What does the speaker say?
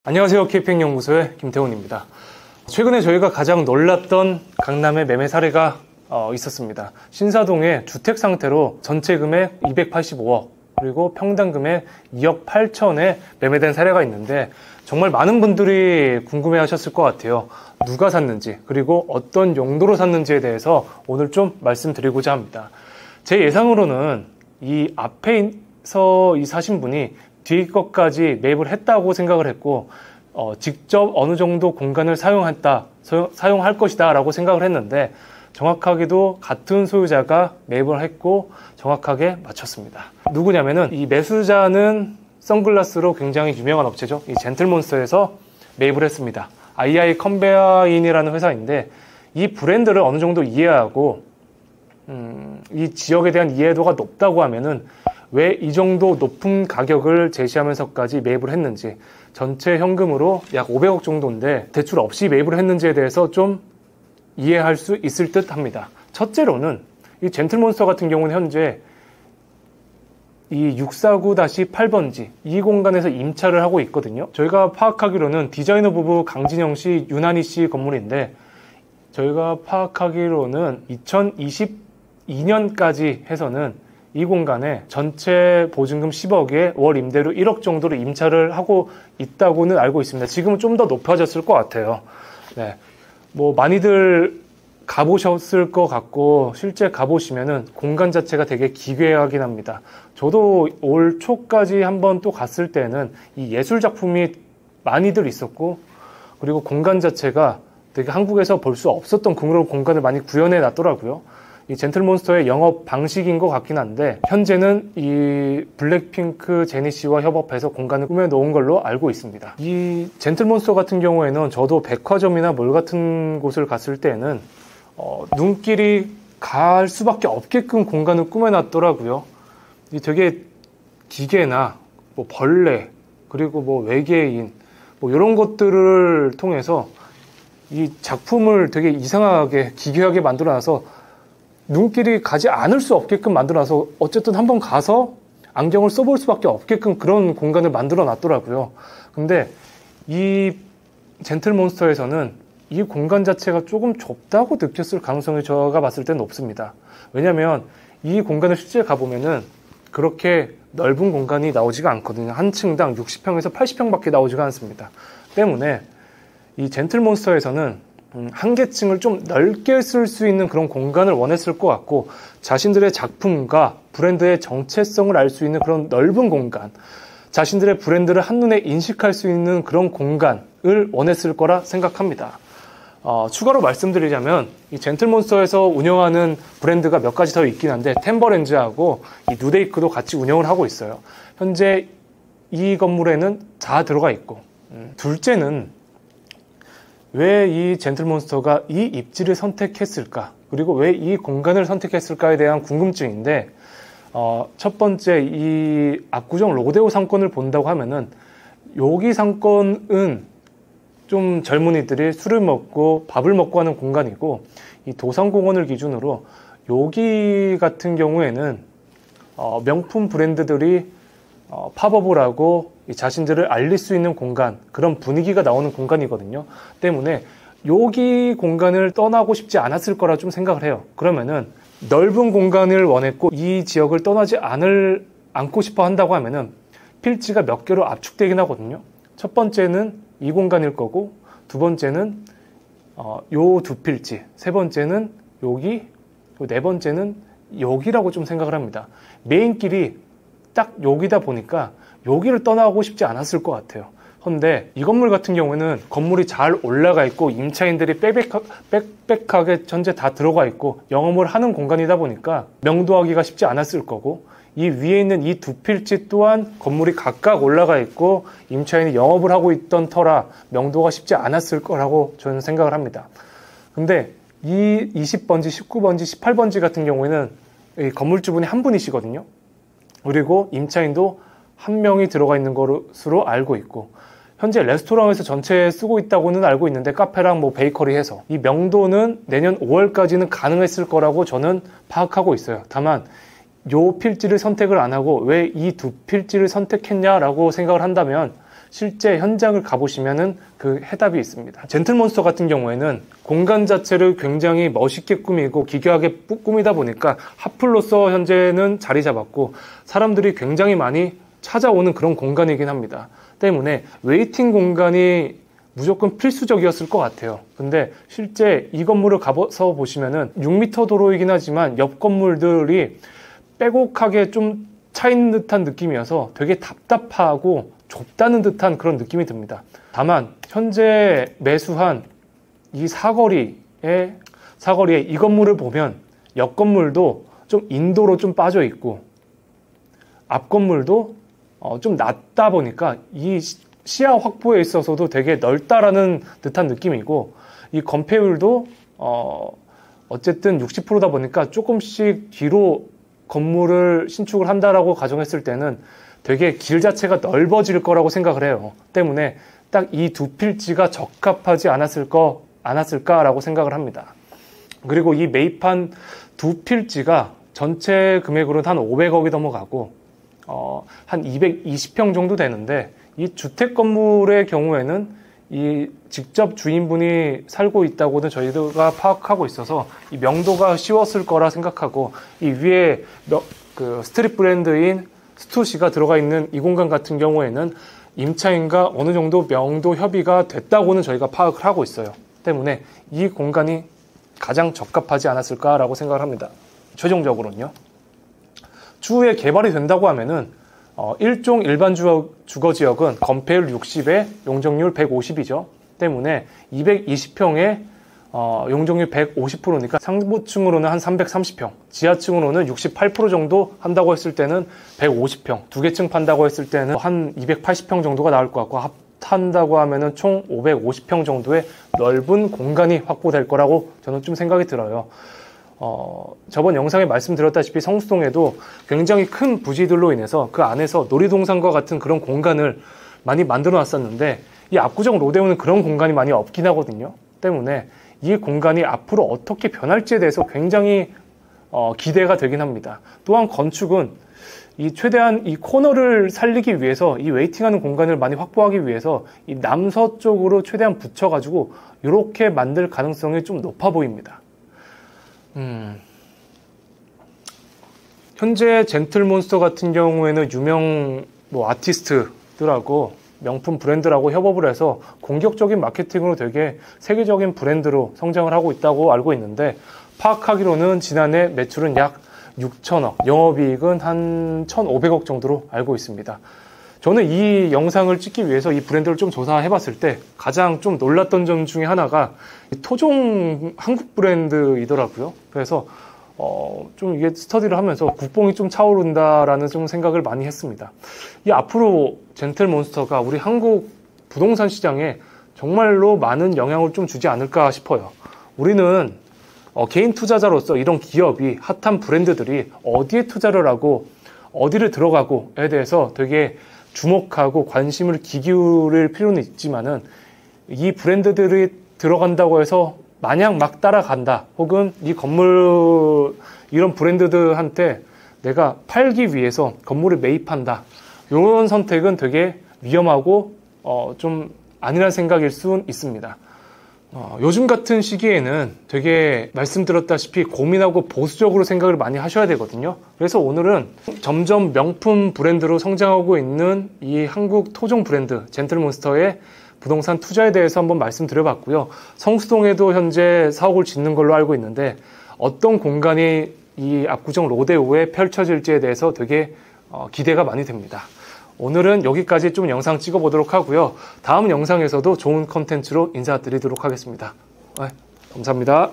안녕하세요. KP행연구소의 김태훈입니다. 최근에 저희가 가장 놀랐던 강남의 매매 사례가 있었습니다. 신사동의 주택 상태로 전체 금액 285억 그리고 평당 금액 2억 8천에 매매된 사례가 있는데 정말 많은 분들이 궁금해 하셨을 것 같아요. 누가 샀는지 그리고 어떤 용도로 샀는지에 대해서 오늘 좀 말씀드리고자 합니다. 제 예상으로는 이 앞에서 이 사신 분이 뒤 것까지 매입을 했다고 생각을 했고 직접 어느 정도 공간을 사용할 것이다 라고 생각을 했는데 정확하게도 같은 소유자가 매입을 했고 정확하게 맞췄습니다. 누구냐면은 이 매수자는 선글라스로 굉장히 유명한 업체죠. 이 젠틀몬스터에서 매입을 했습니다. II 컨베어인이라는 회사인데 이 브랜드를 어느 정도 이해하고 이 지역에 대한 이해도가 높다고 하면은 왜 이 정도 높은 가격을 제시하면서까지 매입을 했는지, 전체 현금으로 약 500억 정도인데 대출 없이 매입을 했는지에 대해서 좀 이해할 수 있을 듯 합니다. 첫째로는 이 젠틀몬스터 같은 경우는 현재 이 649-8번지 이 공간에서 임차를 하고 있거든요. 저희가 파악하기로는 디자이너 부부 강진영 씨, 윤한희 씨 건물인데 저희가 파악하기로는 2022년까지 해서는 이 공간에 전체 보증금 10억에 월 임대료 1억 정도로 임차를 하고 있다고는 알고 있습니다. 지금은 좀 더 높아졌을 것 같아요. 네. 뭐 많이들 가보셨을 것 같고 실제 가보시면은 공간 자체가 되게 기괴하긴 합니다. 저도 올 초까지 한번 또 갔을 때는 이 예술 작품이 많이들 있었고 그리고 공간 자체가 되게 한국에서 볼 수 없었던 그런 공간을 많이 구현해 놨더라고요. 이 젠틀몬스터의 영업 방식인 것 같긴 한데 현재는 이 블랙핑크 제니 씨와 협업해서 공간을 꾸며 놓은 걸로 알고 있습니다. 이 젠틀몬스터 같은 경우에는 저도 백화점이나 몰 같은 곳을 갔을 때는 눈길이 갈 수밖에 없게끔 공간을 꾸며 놨더라고요. 이 되게 기계나 뭐 벌레 그리고 뭐 외계인 뭐 이런 것들을 통해서 이 작품을 되게 이상하게 기괴하게 만들어 놔서 눈길이 가지 않을 수 없게끔 만들어놔서 어쨌든 한번 가서 안경을 써볼 수밖에 없게끔 그런 공간을 만들어 놨더라고요. 근데 이 젠틀몬스터에서는 이 공간 자체가 조금 좁다고 느꼈을 가능성이 제가 봤을 때는 높습니다. 왜냐면 이 공간을 실제 가보면은 그렇게 넓은 공간이 나오지가 않거든요. 한 층당 60평에서 80평밖에 나오지가 않습니다. 때문에 이 젠틀몬스터에서는 한 개층을 좀 넓게 쓸 수 있는 그런 공간을 원했을 것 같고 자신들의 작품과 브랜드의 정체성을 알 수 있는 그런 넓은 공간, 자신들의 브랜드를 한눈에 인식할 수 있는 그런 공간을 원했을 거라 생각합니다. 추가로 말씀드리자면 이 젠틀몬스터에서 운영하는 브랜드가 몇 가지 더 있긴 한데 템버랜즈하고 이 누데이크도 같이 운영을 하고 있어요. 현재 이 건물에는 다 들어가 있고 둘째는 왜 이 젠틀몬스터가 이 입지를 선택했을까? 그리고 왜 이 공간을 선택했을까에 대한 궁금증인데 첫 번째 이 압구정 로데오 상권을 본다고 하면은 여기 상권은 좀 젊은이들이 술을 먹고 밥을 먹고 하는 공간이고 이 도산공원을 기준으로 여기 같은 경우에는 명품 브랜드들이 팝업을 하고 자신들을 알릴 수 있는 공간, 그런 분위기가 나오는 공간이거든요. 때문에 여기 공간을 떠나고 싶지 않았을 거라 좀 생각을 해요. 그러면은 넓은 공간을 원했고 이 지역을 떠나지 않고 싶어 한다고 하면은 필지가 몇 개로 압축되긴 하거든요. 첫 번째는 이 공간일 거고 두 번째는 요 두 필지, 세 번째는 여기, 네 번째는 여기라고 좀 생각을 합니다. 메인길이 딱 여기다 보니까 여기를 떠나고 싶지 않았을 것 같아요. 그런데 이 건물 같은 경우에는 건물이 잘 올라가 있고 임차인들이 빽빽하게 전체 다 들어가 있고 영업을 하는 공간이다 보니까 명도하기가 쉽지 않았을 거고 이 위에 있는 이 두 필지 또한 건물이 각각 올라가 있고 임차인이 영업을 하고 있던 터라 명도가 쉽지 않았을 거라고 저는 생각을 합니다. 근데 이 20번지, 19번지, 18번지 같은 경우에는 이 건물주분이 한 분이시거든요. 그리고 임차인도 한 명이 들어가 있는 것으로 알고 있고 현재 레스토랑에서 전체 쓰고 있다고는 알고 있는데 카페랑 뭐 베이커리 해서 이 명도는 내년 5월까지는 가능했을 거라고 저는 파악하고 있어요. 다만 요 필지를 선택을 안 하고 왜 이 두 필지를 선택했냐라고 생각을 한다면 실제 현장을 가보시면은 그 해답이 있습니다. 젠틀몬스터 같은 경우에는 공간 자체를 굉장히 멋있게 꾸미고 기괴하게 꾸미다 보니까 핫플로서 현재는 자리 잡았고 사람들이 굉장히 많이 찾아오는 그런 공간이긴 합니다. 때문에 웨이팅 공간이 무조건 필수적이었을 것 같아요. 근데 실제 이 건물을 가서 보시면은 6m 도로이긴 하지만 옆 건물들이 빼곡하게 좀 차있는 듯한 느낌이어서 되게 답답하고 좁다는 듯한 그런 느낌이 듭니다. 다만 현재 매수한 이 사거리에 이 건물을 보면 옆 건물도 좀 인도로 좀 빠져 있고 앞 건물도 좀 낮다 보니까 이 시야 확보에 있어서도 되게 넓다라는 듯한 느낌이고 이 건폐율도 어쨌든 60%다 보니까 조금씩 뒤로 건물을 신축을 한다라고 가정했을 때는 되게 길 자체가 넓어질 거라고 생각을 해요. 때문에 딱 이 두 필지가 적합하지 않았을까라고 생각을 합니다. 그리고 이 매입한 두 필지가 전체 금액으로는 한 500억이 넘어가고 한 220평 정도 되는데 이 주택 건물의 경우에는 이 직접 주인분이 살고 있다고는 저희가 파악하고 있어서 이 명도가 쉬웠을 거라 생각하고 이 위에 그 스트릿 브랜드인 스투시가 들어가 있는 이 공간 같은 경우에는 임차인과 어느 정도 명도 협의가 됐다고는 저희가 파악을 하고 있어요. 때문에 이 공간이 가장 적합하지 않았을까라고 생각을 합니다. 최종적으로는요. 추후에 개발이 된다고 하면은 일종 일반 주거지역은 건폐율 60에 용적률 150이죠. 때문에 220평에 용적률 150%니까 상부층으로는 한 330평, 지하층으로는 68% 정도 한다고 했을 때는 150평, 두 개 층 판다고 했을 때는 한 280평 정도가 나올 것 같고 합한다고 하면은 총 550평 정도의 넓은 공간이 확보될 거라고 저는 좀 생각이 들어요. 저번 영상에 말씀드렸다시피 성수동에도 굉장히 큰 부지들로 인해서 그 안에서 놀이동산과 같은 그런 공간을 많이 만들어 놨었는데 이 압구정 로데오는 그런 공간이 많이 없긴 하거든요. 때문에 이 공간이 앞으로 어떻게 변할지에 대해서 굉장히 기대가 되긴 합니다. 또한 건축은 최대한 이 코너를 살리기 위해서 이 웨이팅하는 공간을 많이 확보하기 위해서 이 남서쪽으로 최대한 붙여가지고 이렇게 만들 가능성이 좀 높아 보입니다. 현재 젠틀몬스터 같은 경우에는 유명 아티스트들하고 명품 브랜드라고 협업을 해서 공격적인 마케팅으로 되게 세계적인 브랜드로 성장을 하고 있다고 알고 있는데 파악하기로는 지난해 매출은 약 6천억, 영업이익은 한 1,500억 정도로 알고 있습니다. 저는 이 영상을 찍기 위해서 이 브랜드를 좀 조사해 봤을 때 가장 좀 놀랐던 점 중에 하나가 토종 한국 브랜드이더라고요. 그래서 좀 이게 스터디를 하면서 국뽕이 좀 차오른다라는 좀 생각을 많이 했습니다. 이 앞으로 젠틀몬스터가 우리 한국 부동산 시장에 정말로 많은 영향을 좀 주지 않을까 싶어요. 우리는 개인 투자자로서 이런 기업이 핫한 브랜드들이 어디에 투자를 하고 어디를 들어가고에 대해서 되게 주목하고 관심을 기울일 필요는 있지만은 이 브랜드들이 들어간다고 해서 마냥 막 따라간다 혹은 이 건물 이런 브랜드들한테 내가 팔기 위해서 건물을 매입한다 이런 선택은 되게 위험하고 좀 아니란 생각일 수 있습니다. 요즘 같은 시기에는 되게 말씀드렸다시피 고민하고 보수적으로 생각을 많이 하셔야 되거든요. 그래서 오늘은 점점 명품 브랜드로 성장하고 있는 이 한국 토종 브랜드 젠틀몬스터의 부동산 투자에 대해서 한번 말씀드려봤고요. 성수동에도 현재 사옥을 짓는 걸로 알고 있는데 어떤 공간이 이 압구정 로데오에 펼쳐질지에 대해서 되게 기대가 많이 됩니다. 오늘은 여기까지 좀 영상 찍어보도록 하고요. 다음 영상에서도 좋은 컨텐츠로 인사드리도록 하겠습니다. 감사합니다.